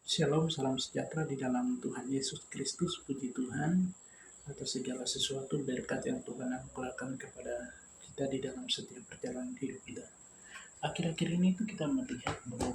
Shalom, salam sejahtera di dalam Tuhan Yesus Kristus. Puji Tuhan atas segala sesuatu berkat yang Tuhan anugerahkan kepada kita di dalam setiap perjalanan hidup kita. Akhir-akhir ini tuh kita melihat bahwa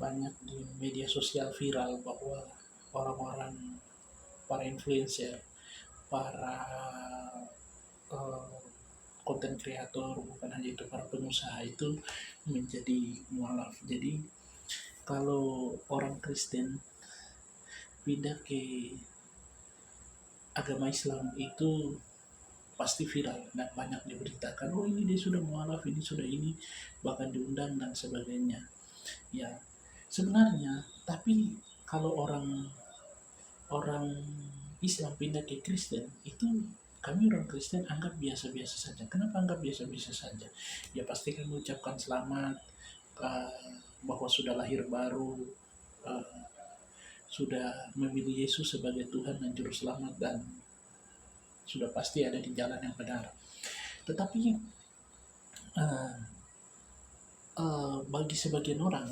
banyak di media sosial viral bahwa orang-orang, para influencer, para konten kreator, bukan hanya itu, para pengusaha itu menjadi mualaf. Jadi kalau orang Kristen pindah ke agama Islam itu pasti viral dan banyak diberitakan, oh ini dia sudah mualaf, ini sudah ini, bahkan diundang dan sebagainya. Ya, sebenarnya tapi kalau orang orang Islam pindah ke Kristen itu, kami orang Kristen anggap biasa-biasa saja. Kenapa anggap biasa-biasa saja? Ya pasti kami ucapkan selamat, bahwa sudah lahir baru, uh, sudah memilih Yesus sebagai Tuhan dan Juru Selamat, dan sudah pasti ada di jalan yang benar. Tetapi uh, bagi sebagian orang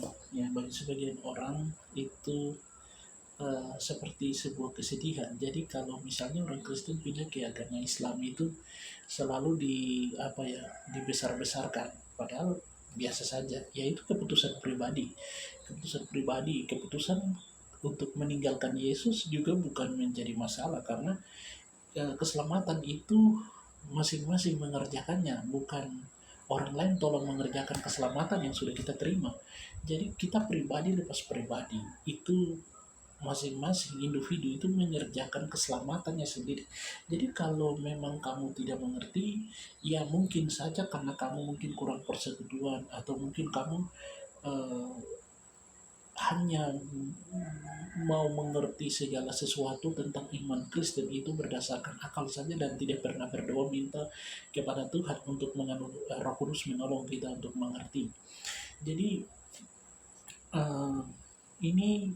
itu seperti sebuah kesedihan. Jadi kalau misalnya orang Kristen pindah ke agama Islam itu selalu dibesar-besarkan, padahal biasa saja. Yaitu keputusan untuk meninggalkan Yesus juga bukan menjadi masalah, karena keselamatan itu masing-masing mengerjakannya, bukan orang lain tolong mengerjakan keselamatan yang sudah kita terima. Jadi kita pribadi lepas pribadi itu, masing-masing individu itu mengerjakan keselamatannya sendiri. Jadi kalau memang kamu tidak mengerti, ya mungkin saja karena kamu mungkin kurang persekutuan, atau mungkin kamu eh, hanya mau mengerti segala sesuatu tentang iman Kristen itu berdasarkan akal saja dan tidak pernah berdoa minta kepada Tuhan untuk Roh Kudus menolong kita untuk mengerti. Jadi ini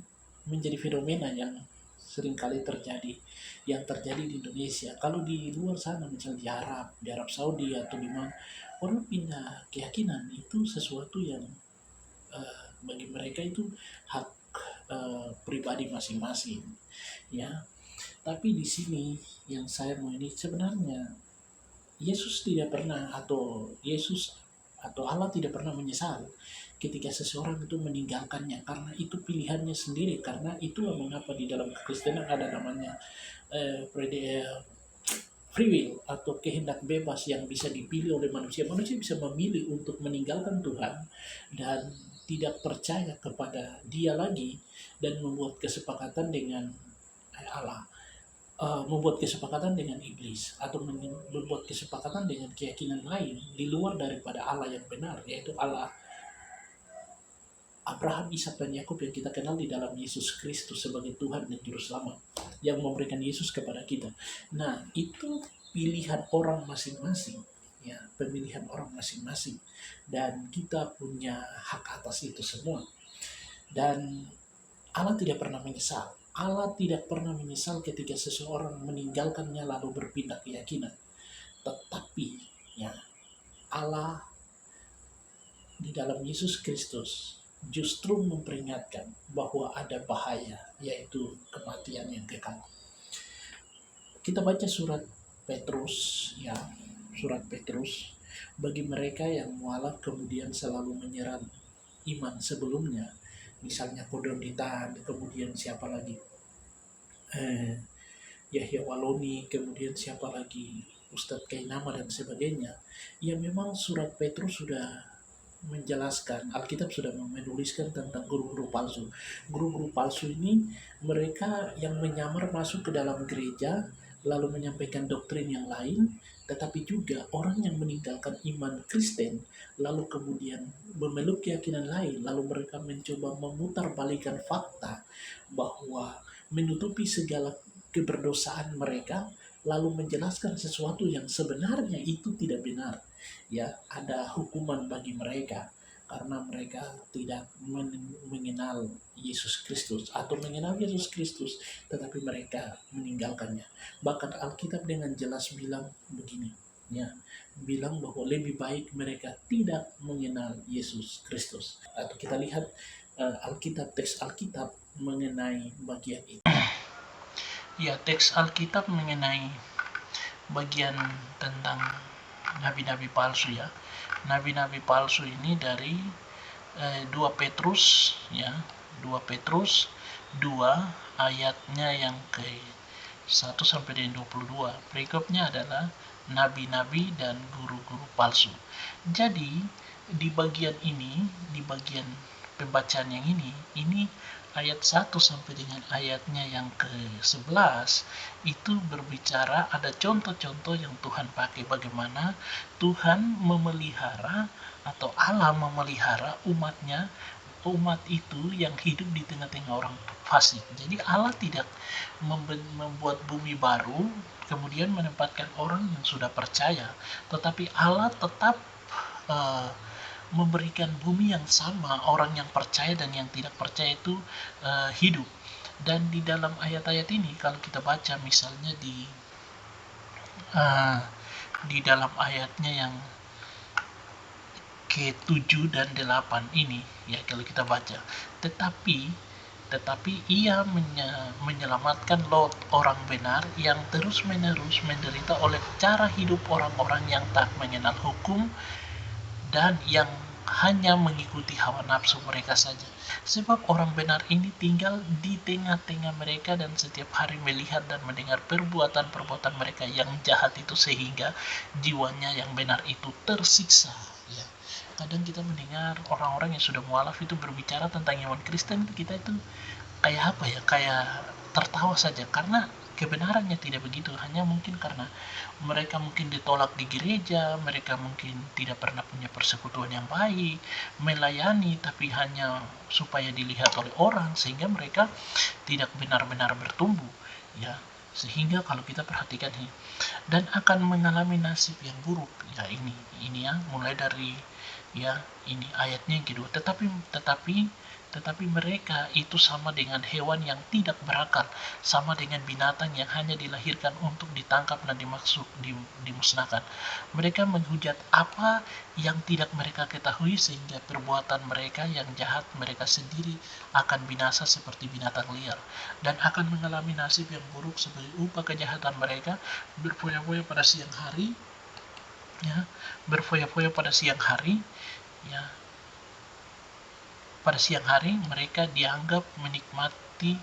menjadi fenomena yang seringkali terjadi di Indonesia. Kalau di luar sana, misalnya di Arab Saudi atau di mana, orang pindah keyakinan itu sesuatu yang bagi mereka itu hak pribadi masing-masing, ya. Tapi di sini yang saya mau ini, sebenarnya Yesus atau Allah tidak pernah menyesal ketika seseorang itu meninggalkannya, karena itu pilihannya sendiri. Karena itulah mengapa di dalam Kekristenan ada namanya free will atau kehendak bebas yang bisa dipilih oleh manusia. Manusia bisa memilih untuk meninggalkan Tuhan dan tidak percaya kepada Dia lagi, dan membuat kesepakatan dengan Allah, membuat kesepakatan dengan iblis, atau membuat kesepakatan dengan keyakinan lain di luar daripada Allah yang benar, yaitu Allah Abraham, Ishak, dan Yakub yang kita kenal di dalam Yesus Kristus sebagai Tuhan dan Juru Selamat yang memberikan Yesus kepada kita. Nah, itu pilihan orang masing-masing, ya, pemilihan orang masing-masing, dan kita punya hak atas itu semua. Dan Allah tidak pernah menyesal. Allah tidak pernah menyesal ketika seseorang meninggalkannya lalu berpindah keyakinan. Tetapi ya, Allah di dalam Yesus Kristus justru memperingatkan bahwa ada bahaya, yaitu kematian yang kekal. Kita baca surat Petrus, bagi mereka yang mualaf kemudian selalu menyerang iman sebelumnya, misalnya Kodonitan, kemudian siapa lagi, Yahya Waloni, kemudian siapa lagi, Ustadz Kainama dan sebagainya. Ya memang surat Petrus sudah menjelaskan, Alkitab sudah menuliskan tentang guru-guru palsu. Guru-guru palsu ini mereka yang menyamar masuk ke dalam gereja lalu menyampaikan doktrin yang lain, tetapi juga orang yang meninggalkan iman Kristen lalu kemudian memeluk keyakinan lain, lalu mereka mencoba memutarbalikkan fakta bahwa menutupi segala keberdosaan mereka, lalu menjelaskan sesuatu yang sebenarnya itu tidak benar. Ya, ada hukuman bagi mereka karena mereka tidak mengenal Yesus Kristus, atau mengenal Yesus Kristus tetapi mereka meninggalkannya. Bahkan Alkitab dengan jelas bilang begini, ya, bilang bahwa lebih baik mereka tidak mengenal Yesus Kristus. Atau kita lihat teks Alkitab mengenai bagian itu. Ya, teks Alkitab mengenai bagian tentang nabi-nabi palsu ya. Nabi-nabi palsu ini dari 2 Petrus ya, 2 Petrus 2 ayatnya yang ke 1 sampai dengan 22. Berikutnya adalah nabi-nabi dan guru-guru palsu. Jadi di bagian ini, di bagian pembacaan yang ini ayat 1 sampai dengan ayatnya yang ke-11 itu berbicara ada contoh-contoh yang Tuhan pakai bagaimana Tuhan memelihara atau Allah memelihara umatnya, umat itu yang hidup di tengah-tengah orang fasik. Jadi Allah tidak membuat bumi baru kemudian menempatkan orang yang sudah percaya, tetapi Allah tetap memberikan bumi yang sama, orang yang percaya dan yang tidak percaya itu hidup. Dan di dalam ayat-ayat ini kalau kita baca misalnya di dalam ayatnya yang ke-7 dan 8 ini ya, kalau kita baca, tetapi ia menyelamatkan Lot, orang benar yang terus-menerus menderita oleh cara hidup orang-orang yang tak mengenal hukum dan yang hanya mengikuti hawa nafsu mereka saja. Sebab orang benar ini tinggal di tengah-tengah mereka dan setiap hari melihat dan mendengar perbuatan-perbuatan mereka yang jahat itu sehingga jiwanya yang benar itu tersiksa. Ya. Kadang kita mendengar orang-orang yang sudah mualaf itu berbicara tentang iman Kristen, kita itu kayak apa ya, kayak tertawa saja karena kebenarannya tidak begitu. Hanya mungkin karena mereka mungkin ditolak di gereja, mereka mungkin tidak pernah punya persekutuan yang baik, melayani tapi hanya supaya dilihat oleh orang sehingga mereka tidak benar-benar bertumbuh ya. Sehingga kalau kita perhatikan ini dan akan mengalami nasib yang buruk ya, ini ya, mulai dari ya ini ayatnya yang kedua, tetapi mereka itu sama dengan hewan yang tidak berakal, sama dengan binatang yang hanya dilahirkan untuk ditangkap dan dimusnahkan. Mereka menghujat apa yang tidak mereka ketahui sehingga perbuatan mereka yang jahat mereka sendiri akan binasa seperti binatang liar dan akan mengalami nasib yang buruk sebagai upah kejahatan mereka. Berfoya-foya pada siang hari ya, berfoya-foya pada siang hari ya. Pada siang hari mereka dianggap menikmati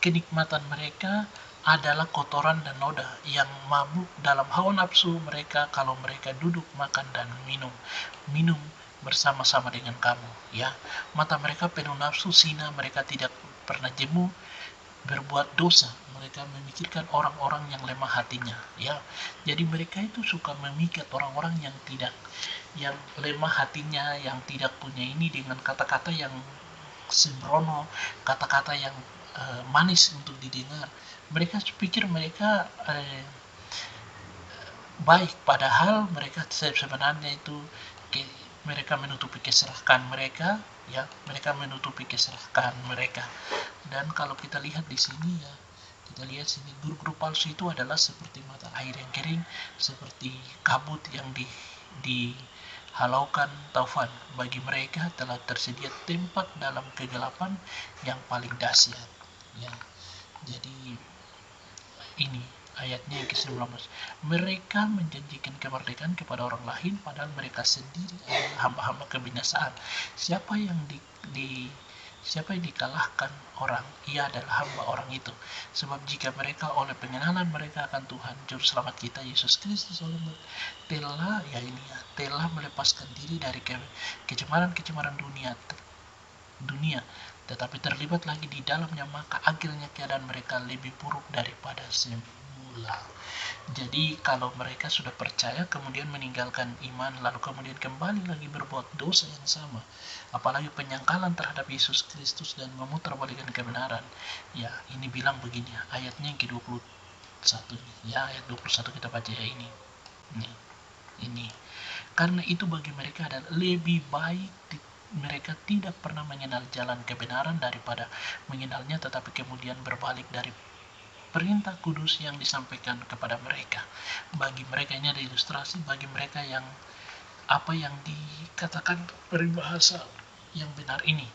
kenikmatan mereka adalah kotoran dan noda yang mabuk dalam hawa nafsu mereka kalau mereka duduk makan dan minum bersama-sama dengan kamu ya. Mata mereka penuh nafsu zina, mereka tidak pernah jemu berbuat dosa, mereka memikirkan orang-orang yang lemah hatinya ya. Jadi mereka itu suka memikat orang-orang yang lemah hatinya, yang tidak punya ini, dengan kata-kata yang sembrono, kata-kata yang manis untuk didengar. Mereka pikir mereka baik, padahal mereka sebenarnya itu mereka menutupi keserakahan mereka ya, mereka menutupi keserakahan mereka. Dan kalau kita lihat di sini ya, kita lihat sini guru-guru palsu itu adalah seperti mata air yang kering, seperti kabut yang dihalaukan taufan. Bagi mereka telah tersedia tempat dalam kegelapan yang paling dahsyat ya. Jadi ini ayatnya yang ke-19. Mereka menjanjikan kemerdekaan kepada orang lain padahal mereka sendiri adalah hamba-hamba kebinasaan. Siapa yang dikalahkan orang, ia adalah hamba orang itu. Sebab jika mereka oleh pengenalan mereka akan Tuhan juru selamat kita Yesus Kristus telah melepaskan diri dari kecemaran dunia, tetapi terlibat lagi di dalamnya, maka akhirnya keadaan mereka lebih buruk daripada semula. Jadi kalau mereka sudah percaya kemudian meninggalkan iman lalu kemudian kembali lagi berbuat dosa yang sama, apalagi penyangkalan terhadap Yesus Kristus dan memutarbalikkan kebenaran ya, ini bilang begini ayatnya yang ke-21 ya, ayat 21 kita baca ya, ini karena itu bagi mereka adalah lebih baik mereka tidak pernah mengenal jalan kebenaran daripada mengenalnya tetapi kemudian berbalik dari perintah kudus yang disampaikan kepada mereka. Bagi mereka ini ada ilustrasi, bagi mereka yang apa yang dikatakan peribahasa yang benar ini.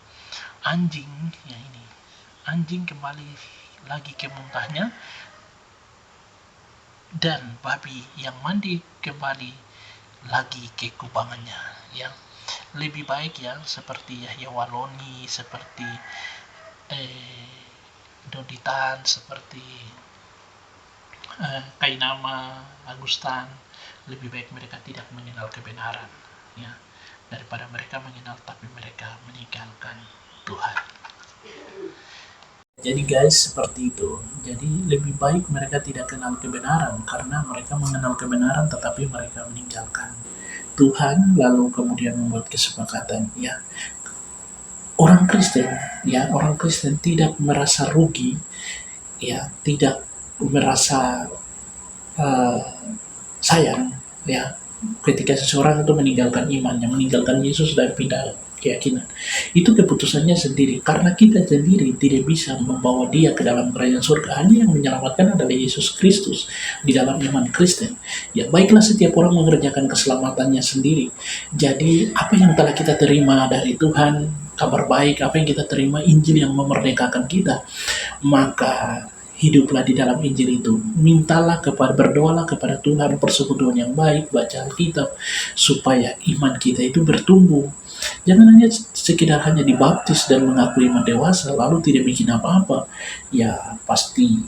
Anjing, ya ini, anjing kembali lagi ke muntahnya, dan babi yang mandi kembali lagi ke kubangannya. Ya, lebih baik ya, seperti Yahya Waloni, seperti Doditan, seperti Kainama, Agustan, lebih baik mereka tidak mengenal kebenaran, ya, daripada mereka mengenal tapi mereka meninggalkan Tuhan. Jadi guys, seperti itu. Jadi lebih baik mereka tidak kenal kebenaran, karena mereka mengenal kebenaran tetapi mereka meninggalkan Tuhan, lalu kemudian membuat kesepakatan. Ya, orang Kristen, ya, orang Kristen tidak merasa rugi, ya, tidak merasa sayang, ya, ketika seseorang itu meninggalkan imannya, meninggalkan Yesus dan pindah keyakinan. Itu keputusannya sendiri, karena kita sendiri tidak bisa membawa dia ke dalam kerajaan surga. Hanya yang menyelamatkan adalah Yesus Kristus di dalam iman Kristen. Ya, baiklah, setiap orang mengerjakan keselamatannya sendiri. Jadi apa yang telah kita terima dari Tuhan, kabar baik, apa yang kita terima, Injil yang memerdekakan kita, maka hiduplah di dalam Injil itu. Mintalah kepada, berdoalah kepada Tuhan persekutuan yang baik, baca Alkitab, supaya iman kita itu bertumbuh. Jangan hanya sekedar hanya dibaptis dan mengaku iman dewasa, lalu tidak bikin apa-apa. Ya, pasti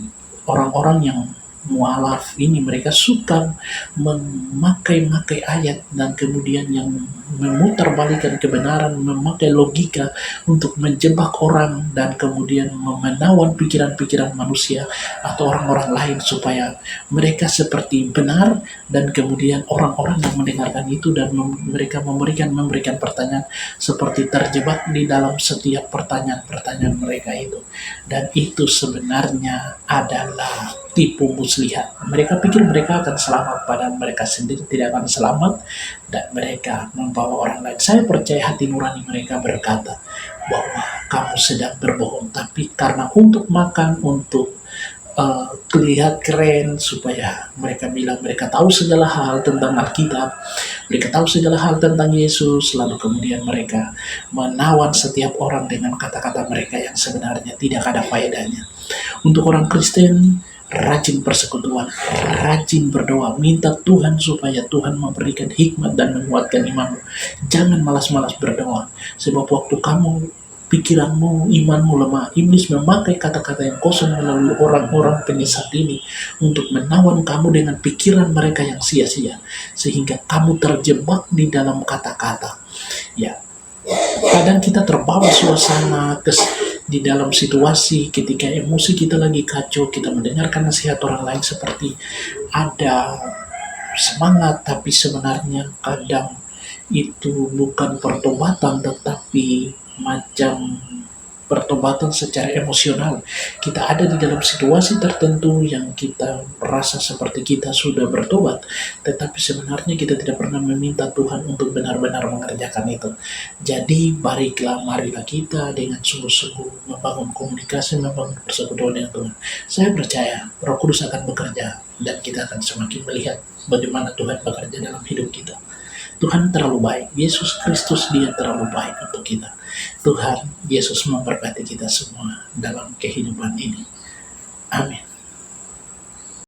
orang-orang yang mualaf ini, mereka suka memakai ayat dan kemudian yang memutarbalikkan kebenaran, memakai logika untuk menjebak orang dan kemudian menawan pikiran-pikiran manusia atau orang-orang lain supaya mereka seperti benar, dan kemudian orang-orang yang mendengarkan itu dan mereka memberikan pertanyaan seperti terjebak di dalam setiap pertanyaan-pertanyaan mereka itu. Dan itu sebenarnya adalah tipu muslihat. Mereka pikir mereka akan selamat, padahal mereka sendiri tidak akan selamat, dan mereka membawa orang lain. Saya percaya hati nurani mereka berkata bahwa kamu sedang berbohong, tapi karena untuk makan, untuk terlihat keren, supaya mereka bilang mereka tahu segala hal tentang Alkitab, mereka tahu segala hal tentang Yesus, lalu kemudian mereka menawan setiap orang dengan kata-kata mereka yang sebenarnya tidak ada faedahnya. Untuk orang Kristen, rajin persekutuan, rajin berdoa, minta Tuhan supaya Tuhan memberikan hikmat dan menguatkan imanmu. Jangan malas-malas berdoa, sebab waktu kamu, pikiranmu, imanmu lemah, iblis memakai kata-kata yang kosong melalui orang-orang penyesat ini untuk menawan kamu dengan pikiran mereka yang sia-sia, sehingga kamu terjebak di dalam kata-kata. Ya, kadang kita terbawa suasana di dalam situasi ketika emosi kita lagi kacau, kita mendengarkan nasihat orang lain seperti ada semangat, tapi sebenarnya kadang itu bukan pertobatan tetapi macam pertobatan secara emosional. Kita ada di dalam situasi tertentu yang kita merasa seperti kita sudah bertobat, tetapi sebenarnya kita tidak pernah meminta Tuhan untuk benar-benar mengerjakan itu. Jadi marilah kita dengan sungguh-sungguh membangun komunikasi, membangun persekutuan dengan Tuhan. Saya percaya Roh Kudus akan bekerja dan kita akan semakin melihat bagaimana Tuhan bekerja dalam hidup kita. Tuhan terlalu baik. Yesus Kristus, dia terlalu baik untuk kita. Tuhan Yesus memberkati kita semua dalam kehidupan ini. Amin.